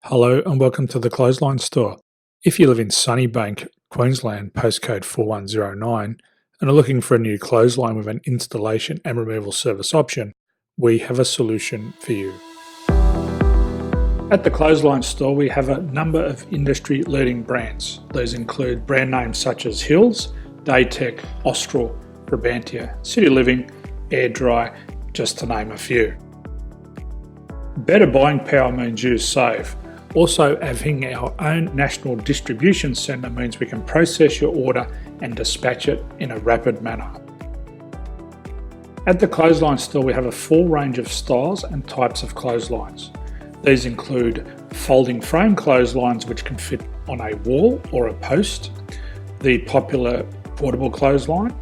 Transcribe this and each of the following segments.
Hello and welcome to the Clothesline Store. If you live in Sunnybank, Queensland, postcode 4109, and are looking for a new clothesline with an installation and removal service option, we have a solution for you. At the Clothesline Store, we have a number of industry-leading brands. These include brand names such as Hills, Daytech, Austral, Brabantia, City Living, Air Dry, just to name a few. Better buying power means you save. Also, having our own national distribution centre means we can process your order and dispatch it in a rapid manner. At the Clothesline Store, we have a full range of styles and types of clotheslines. These include folding frame clotheslines which can fit on a wall or a post, the popular portable clothesline,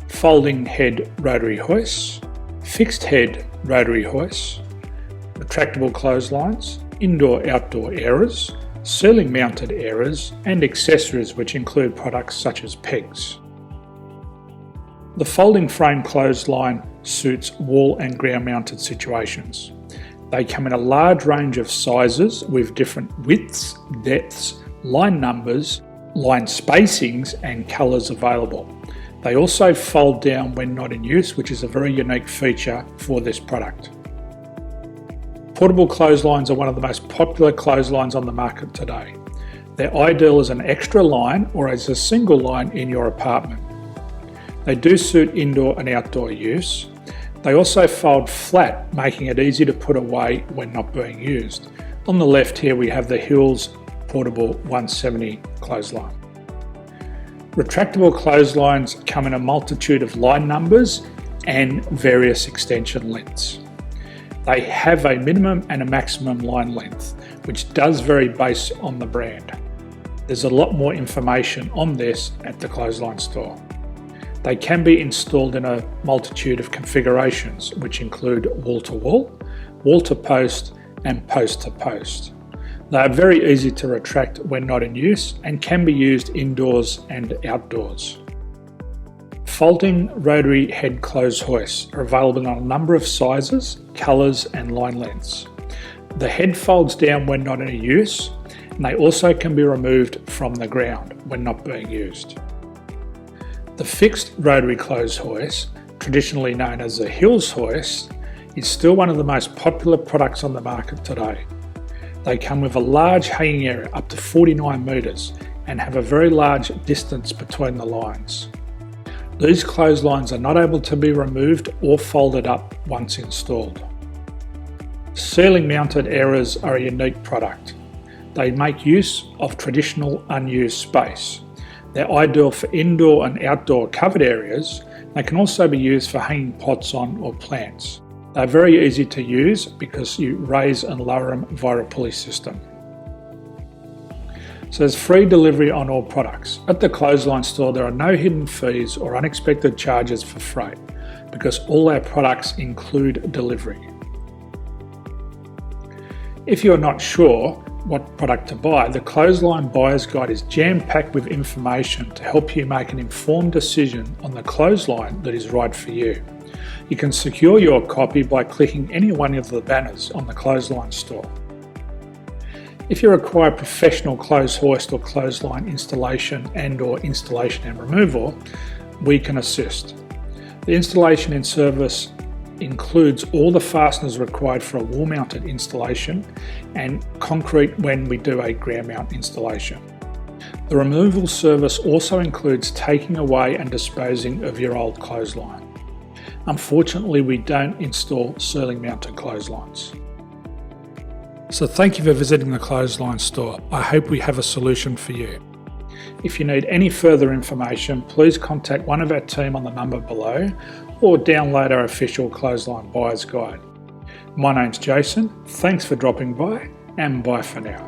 folding head rotary hoists, fixed head rotary hoists, retractable clotheslines, indoor-outdoor airers, ceiling-mounted airers, and accessories which include products such as pegs. The folding frame clothesline suits wall and ground-mounted situations. They come in a large range of sizes with different widths, depths, line numbers, line spacings, and colours available. They also fold down when not in use, which is a very unique feature for this product. Portable clotheslines are one of the most popular clotheslines on the market today. They're ideal as an extra line or as a single line in your apartment. They do suit indoor and outdoor use. They also fold flat, making it easy to put away when not being used. On the left here we have the Hills Portable 170 clothesline. Retractable clotheslines come in a multitude of line numbers and various extension lengths. They have a minimum and a maximum line length, which does vary based on the brand. There's a lot more information on this at the Clothesline Store. They can be installed in a multitude of configurations, which include wall-to-wall, wall-to-post, and post-to-post. They are very easy to retract when not in use and can be used indoors and outdoors. Folding rotary head clothes hoists are available in a number of sizes, colours and line lengths. The head folds down when not in use, and they also can be removed from the ground when not being used. The fixed rotary clothes hoist, traditionally known as the Hills hoist, is still one of the most popular products on the market today. They come with a large hanging area up to 49 metres and have a very large distance between the lines. These clotheslines are not able to be removed or folded up once installed. Ceiling mounted airers are a unique product. They make use of traditional unused space. They're ideal for indoor and outdoor covered areas. They can also be used for hanging pots on or plants. They're very easy to use because you raise and lower them via a pulley system. So there's free delivery on all products. At the Clothesline Store, there are no hidden fees or unexpected charges for freight because all our products include delivery. If you're not sure what product to buy, the Clothesline Buyer's Guide is jam-packed with information to help you make an informed decision on the clothesline that is right for you. You can secure your copy by clicking any one of the banners on the Clothesline Store. If you require professional clothes hoist or clothesline installation and/or installation and removal, we can assist. The installation and service includes all the fasteners required for a wall-mounted installation and concrete when we do a ground mount installation. The removal service also includes taking away and disposing of your old clothesline. Unfortunately, we don't install ceiling-mounted clotheslines. So thank you for visiting the Clothesline Store. I hope we have a solution for you. If you need any further information, please contact one of our team on the number below or download our official Clothesline Buyer's Guide. My name's Jason, thanks for dropping by and bye for now.